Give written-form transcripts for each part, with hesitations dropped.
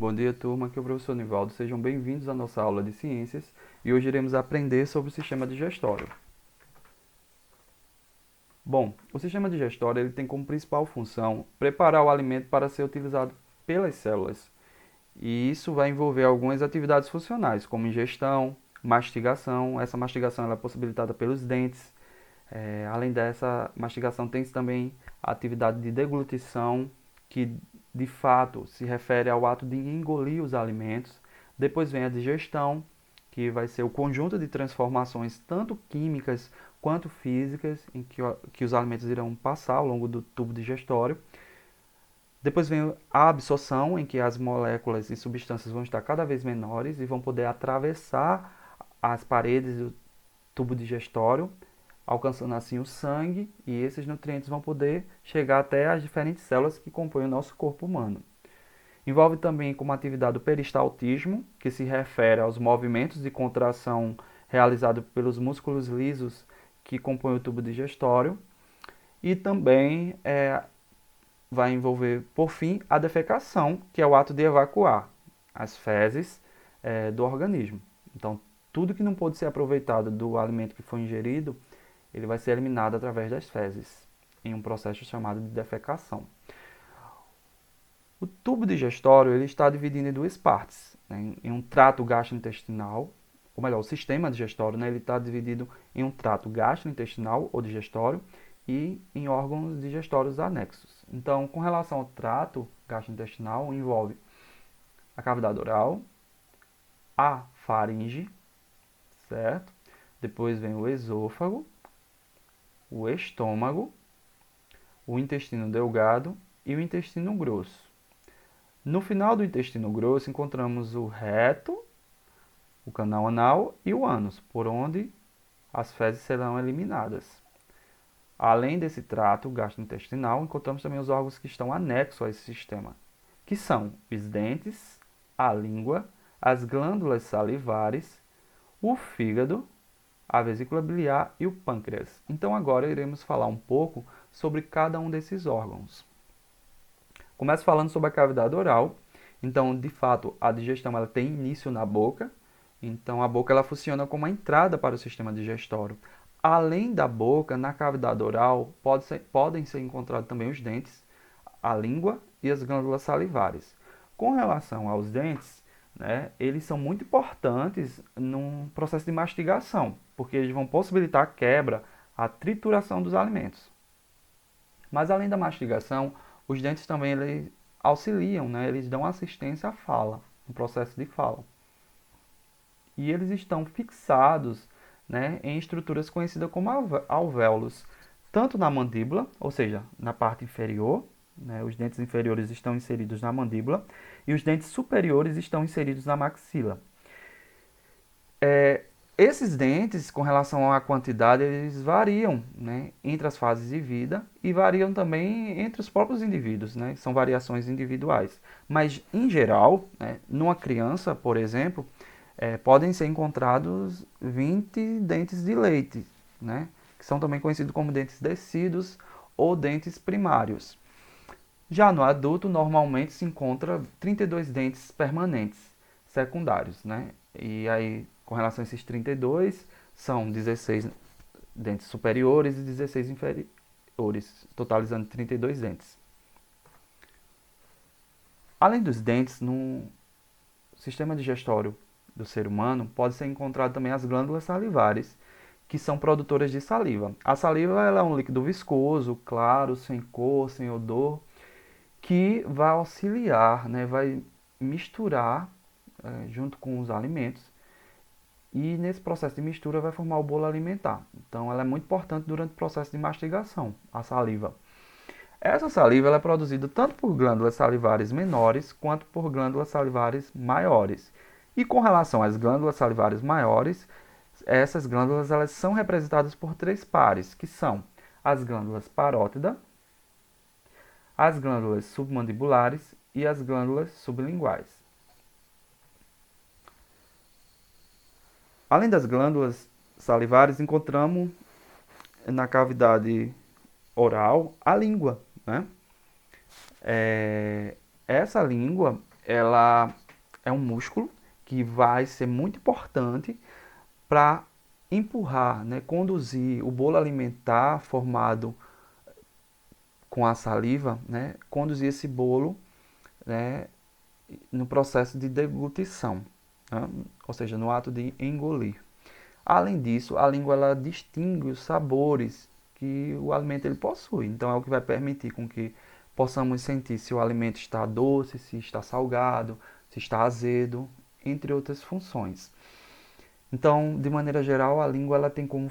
Bom dia, turma. Aqui é o professor Nivaldo. Sejam bem-vindos à nossa aula de ciências e hoje iremos aprender sobre o sistema digestório. Bom, o sistema digestório ele tem como principal função preparar o alimento para ser utilizado pelas células. E isso vai envolver algumas atividades funcionais, como ingestão, mastigação. Essa mastigação ela é possibilitada pelos dentes. Além dessa mastigação, tem também a atividade de deglutição, que de fato se refere ao ato de engolir os alimentos. Depois vem a digestão, que vai ser o conjunto de transformações, tanto químicas quanto físicas, em que os alimentos irão passar ao longo do tubo digestório. Depois vem a absorção, em que as moléculas e substâncias vão estar cada vez menores e vão poder atravessar as paredes do tubo digestório, alcançando assim o sangue, e esses nutrientes vão poder chegar até as diferentes células que compõem o nosso corpo humano. Envolve também como atividade o peristaltismo, que se refere aos movimentos de contração realizados pelos músculos lisos que compõem o tubo digestório, e também vai envolver, por fim, a defecação, que é o ato de evacuar as fezes do organismo. Então, tudo que não pôde ser aproveitado do alimento que foi ingerido, ele vai ser eliminado através das fezes, em um processo chamado de defecação. O tubo digestório ele está dividido em duas partes, né? Em um trato gastrointestinal, ou melhor, o sistema digestório, né? Ele está dividido em um trato gastrointestinal ou digestório e em órgãos digestórios anexos. Então, com relação ao trato gastrointestinal, envolve a cavidade oral, a faringe, certo? Depois vem o esôfago, o estômago, o intestino delgado e o intestino grosso. No final do intestino grosso encontramos o reto, o canal anal e o ânus, por onde as fezes serão eliminadas. Além desse trato gastrointestinal, encontramos também os órgãos que estão anexos a esse sistema, que são os dentes, a língua, as glândulas salivares, o fígado, a vesícula biliar e o pâncreas. Então agora iremos falar um pouco sobre cada um desses órgãos. Começo falando sobre a cavidade oral. Então, de fato, a digestão ela tem início na boca. Então, a boca ela funciona como a entrada para o sistema digestório. Além da boca, na cavidade oral, podem ser encontrados também os dentes, a língua e as glândulas salivares. Com relação aos dentes, né, eles são muito importantes no processo de mastigação, porque eles vão possibilitar a quebra, a trituração dos alimentos. Mas além da mastigação, os dentes também eles auxiliam, né? Eles dão assistência à fala, no processo de fala. E eles estão fixados, né, em estruturas conhecidas como alvéolos, tanto na mandíbula, ou seja, na parte inferior, né, os dentes inferiores estão inseridos na mandíbula, e os dentes superiores estão inseridos na maxila. Esses dentes, com relação à quantidade, eles variam, né, entre as fases de vida e variam também entre os próprios indivíduos, né, são variações individuais. Mas, em geral, né, numa criança, por exemplo, podem ser encontrados 20 dentes de leite, né, que são também conhecidos como dentes descidos ou dentes primários. Já no adulto, normalmente se encontra 32 dentes permanentes secundários, né? E aí, com relação a esses 32, são 16 dentes superiores e 16 inferiores, totalizando 32 dentes. Além dos dentes, no sistema digestório do ser humano, pode ser encontrado também as glândulas salivares, que são produtoras de saliva. A saliva ela é um líquido viscoso, claro, sem cor, sem odor, que vai auxiliar, né, vai misturar junto com os alimentos e nesse processo de mistura vai formar o bolo alimentar. Então ela é muito importante durante o processo de mastigação, a saliva. Essa saliva ela é produzida tanto por glândulas salivares menores quanto por glândulas salivares maiores. E com relação às glândulas salivares maiores, essas glândulas elas são representadas por três pares, que são as glândulas parótida, as glândulas submandibulares e as glândulas sublinguais. Além das glândulas salivares, encontramos na cavidade oral a língua, né? Essa língua ela é um músculo que vai ser muito importante para empurrar, né, conduzir o bolo alimentar formado com a saliva, né, conduzir esse bolo, né, no processo de deglutição, né, ou seja, no ato de engolir. Além disso, a língua ela distingue os sabores que o alimento ele possui. Então é o que vai permitir com que possamos sentir se o alimento está doce, se está salgado, se está azedo, entre outras funções. Então, de maneira geral, a língua ela tem como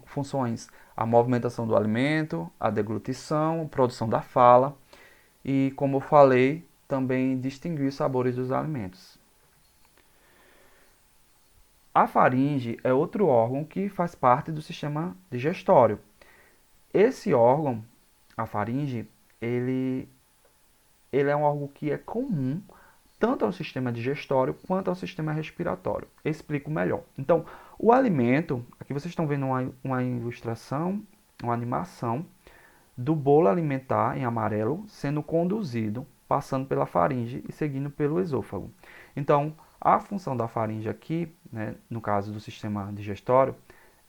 funções a movimentação do alimento, a deglutição, a produção da fala e, como eu falei, também distinguir os sabores dos alimentos. A faringe é outro órgão que faz parte do sistema digestório. Esse órgão, a faringe, ele é um órgão que é comum tanto ao sistema digestório quanto ao sistema respiratório. Explico melhor. Então, o alimento, aqui vocês estão vendo uma ilustração, uma animação do bolo alimentar em amarelo sendo conduzido, passando pela faringe e seguindo pelo esôfago. Então, a função da faringe aqui, né, no caso do sistema digestório,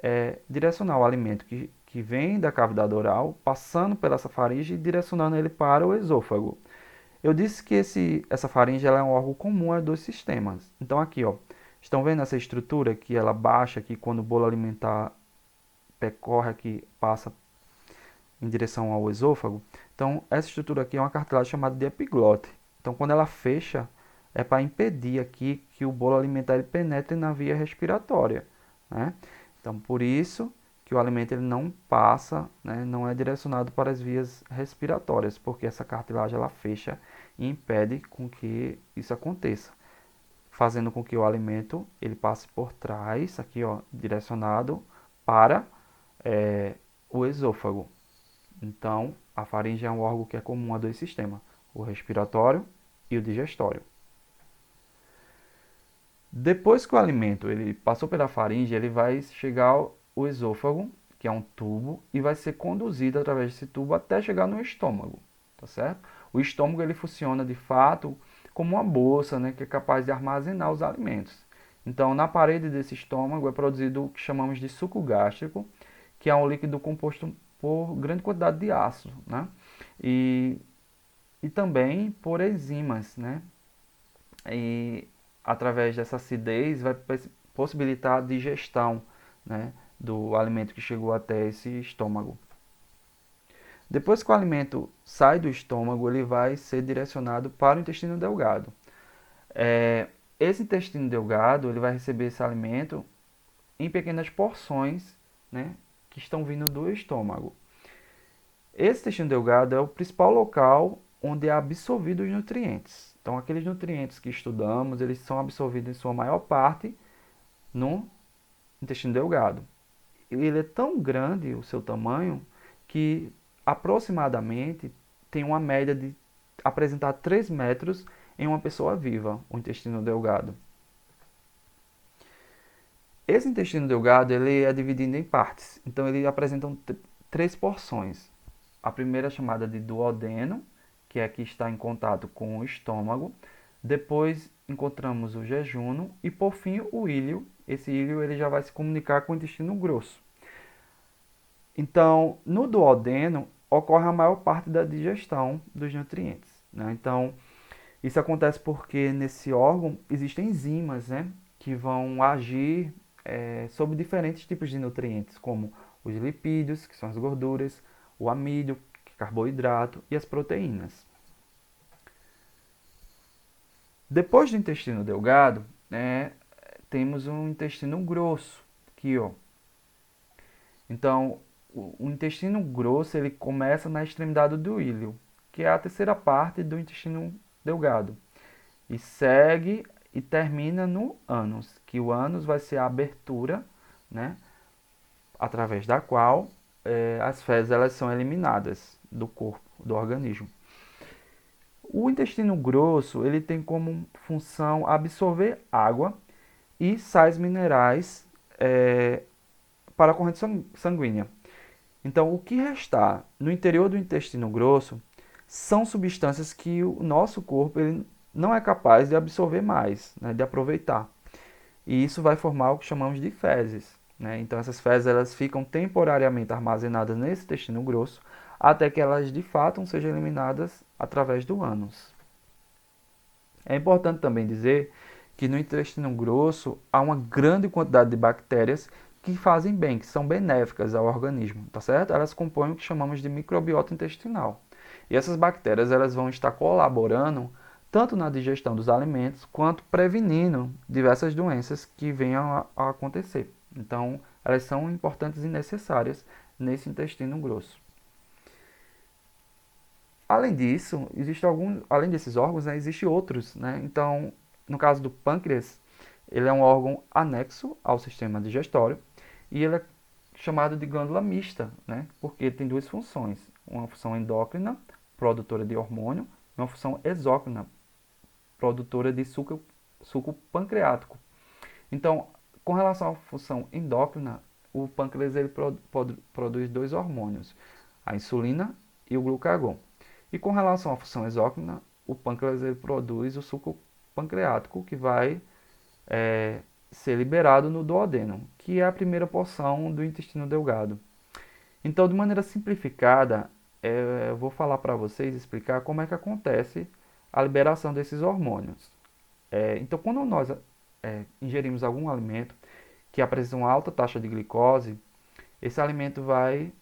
é direcionar o alimento que vem da cavidade oral, passando pela essa faringe e direcionando ele para o esôfago. Eu disse que essa faringe ela é um órgão comum a dois sistemas. Então aqui, ó, estão vendo essa estrutura que ela baixa aqui quando o bolo alimentar percorre aqui, passa em direção ao esôfago? Então essa estrutura aqui é uma cartilagem chamada de epiglote. Então quando ela fecha, é para impedir aqui que o bolo alimentar ele penetre na via respiratória, né? Então por isso que o alimento ele não passa, né, não é direcionado para as vias respiratórias, porque essa cartilagem ela fecha e impede com que isso aconteça, fazendo com que o alimento ele passe por trás, aqui ó, direcionado para o esôfago. Então, a faringe é um órgão que é comum a dois sistemas, o respiratório e o digestório. Depois que o alimento ele passou pela faringe, ele vai chegar ao esôfago, que é um tubo, e vai ser conduzido através desse tubo até chegar no estômago, tá certo? O estômago ele funciona de fato como uma bolsa, né, que é capaz de armazenar os alimentos. Então, na parede desse estômago é produzido o que chamamos de suco gástrico, que é um líquido composto por grande quantidade de ácido, né? E também por enzimas, né? E através dessa acidez vai possibilitar a digestão, né, do alimento que chegou até esse estômago. Depois que o alimento sai do estômago, ele vai ser direcionado para o intestino delgado. Esse intestino delgado ele vai receber esse alimento em pequenas porções, né, que estão vindo do estômago. Esse intestino delgado é o principal local onde é absorvido os nutrientes. Então, aqueles nutrientes que estudamos, eles são absorvidos em sua maior parte no intestino delgado. Ele é tão grande, o seu tamanho, que aproximadamente tem uma média de apresentar 3 metros em uma pessoa viva, o intestino delgado. Esse intestino delgado ele é dividido em partes, então ele apresenta 3 porções. A primeira é chamada de duodeno, que é a que está em contato com o estômago. Depois encontramos o jejunum e por fim o íleo. Esse íleo ele já vai se comunicar com o intestino grosso. Então, no duodeno ocorre a maior parte da digestão dos nutrientes, né? Então, isso acontece porque nesse órgão existem enzimas, né, que vão agir sobre diferentes tipos de nutrientes, como os lipídios, que são as gorduras, o amílio, que é carboidrato, e as proteínas. Depois do intestino delgado, né, temos um intestino grosso, aqui, ó. Então, o intestino grosso ele começa na extremidade do íleo, que é a terceira parte do intestino delgado, e segue e termina no ânus, que o ânus vai ser a abertura, né, através da qual as fezes elas são eliminadas do corpo, do organismo. O intestino grosso ele tem como função absorver água e sais minerais para a corrente sanguínea. Então, o que restar no interior do intestino grosso são substâncias que o nosso corpo ele não é capaz de absorver mais, né, de aproveitar. E isso vai formar o que chamamos de fezes, né? Então essas fezes elas ficam temporariamente armazenadas nesse intestino grosso até que elas de fato sejam eliminadas através do ânus. É importante também dizer que no intestino grosso há uma grande quantidade de bactérias que fazem bem, que são benéficas ao organismo, tá certo? Elas compõem o que chamamos de microbiota intestinal. E essas bactérias elas vão estar colaborando tanto na digestão dos alimentos quanto prevenindo diversas doenças que venham a acontecer. Então, elas são importantes e necessárias nesse intestino grosso. Além disso, além desses órgãos, né, existem outros, né? Então, no caso do pâncreas, ele é um órgão anexo ao sistema digestório e ele é chamado de glândula mista, né? Porque ele tem duas funções, uma função endócrina, produtora de hormônio, e uma função exócrina, produtora de suco pancreático. Então, com relação à função endócrina, o pâncreas ele produz dois hormônios, a insulina e o glucagon. E com relação à função exócrina, o pâncreas ele produz o suco pancreático que vai ser liberado no duodeno, que é a primeira porção do intestino delgado. Então, de maneira simplificada, eu vou falar para vocês, explicar como é que acontece a liberação desses hormônios. Então, quando nós ingerimos algum alimento que apresenta uma alta taxa de glicose, esse alimento vai,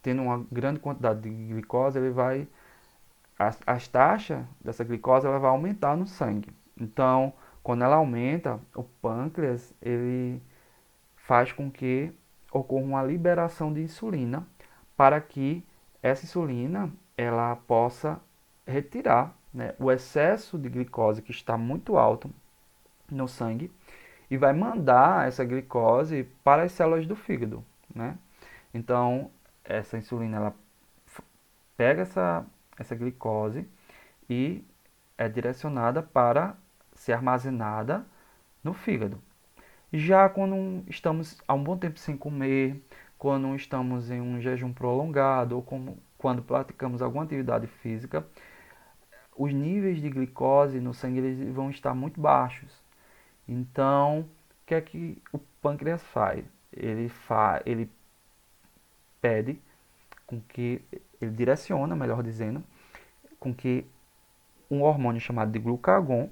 tendo uma grande quantidade de glicose, ele vai, as taxas dessa glicose ela vai aumentar no sangue. Então, quando ela aumenta, o pâncreas ele faz com que ocorra uma liberação de insulina para que essa insulina ela possa retirar, né, o excesso de glicose que está muito alto no sangue e vai mandar essa glicose para as células do fígado, né? Então, essa insulina ela pega essa glicose e é direcionada para ser armazenada no fígado. Já quando estamos há um bom tempo sem comer, quando estamos em um jejum prolongado ou quando praticamos alguma atividade física, os níveis de glicose no sangue eles vão estar muito baixos. Então, o que é que o pâncreas faz? Ele pede com que, ele direciona, melhor dizendo, com que um hormônio chamado de glucagon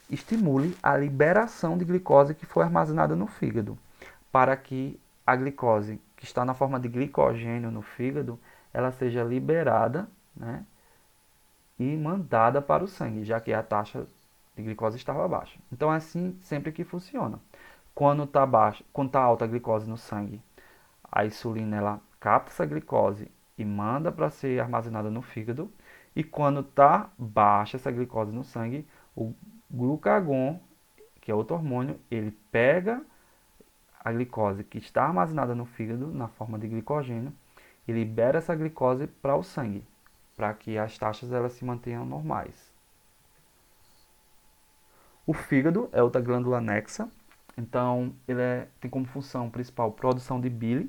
estimule a liberação de glicose que foi armazenada no fígado, para que a glicose que está na forma de glicogênio no fígado, ela seja liberada, né, e mandada para o sangue, já que a taxa de glicose estava baixa. Então é assim sempre que funciona. Quando está baixa, quando está alta a glicose no sangue, a insulina ela capta essa glicose e manda para ser armazenada no fígado. E quando está baixa essa glicose no sangue, o glucagon, que é outro hormônio, ele pega a glicose que está armazenada no fígado na forma de glicogênio e libera essa glicose para o sangue, para que as taxas elas se mantenham normais. O fígado é outra glândula anexa, então ele tem como função principal produção de bile.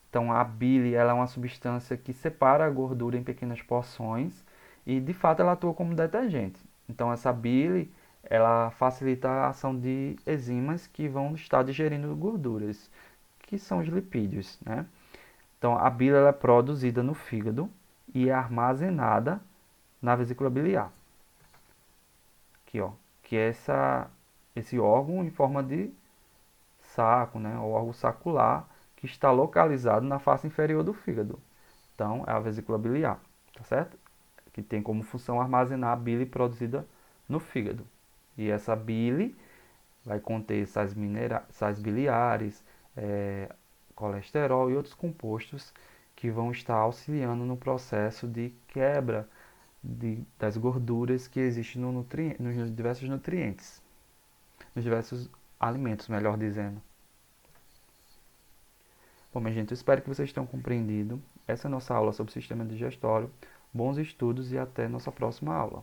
Então a bile ela é uma substância que separa a gordura em pequenas porções e de fato ela atua como detergente. Então essa bile ela facilita a ação de enzimas que vão estar digerindo gorduras, que são os lipídios, né? Então a bile ela é produzida no fígado e é armazenada na vesícula biliar. Aqui, ó, que é esse órgão em forma de saco, né? O órgão sacular que está localizado na face inferior do fígado. Então, é a vesícula biliar, tá certo? Que tem como função armazenar a bile produzida no fígado. E essa bile vai conter sais biliares, colesterol e outros compostos que vão estar auxiliando no processo de quebra das gorduras que existem nos diversos nutrientes, nos diversos alimentos, melhor dizendo. Bom, minha gente, eu espero que vocês tenham compreendido. Essa é a nossa aula sobre o sistema digestório. Bons estudos e até nossa próxima aula.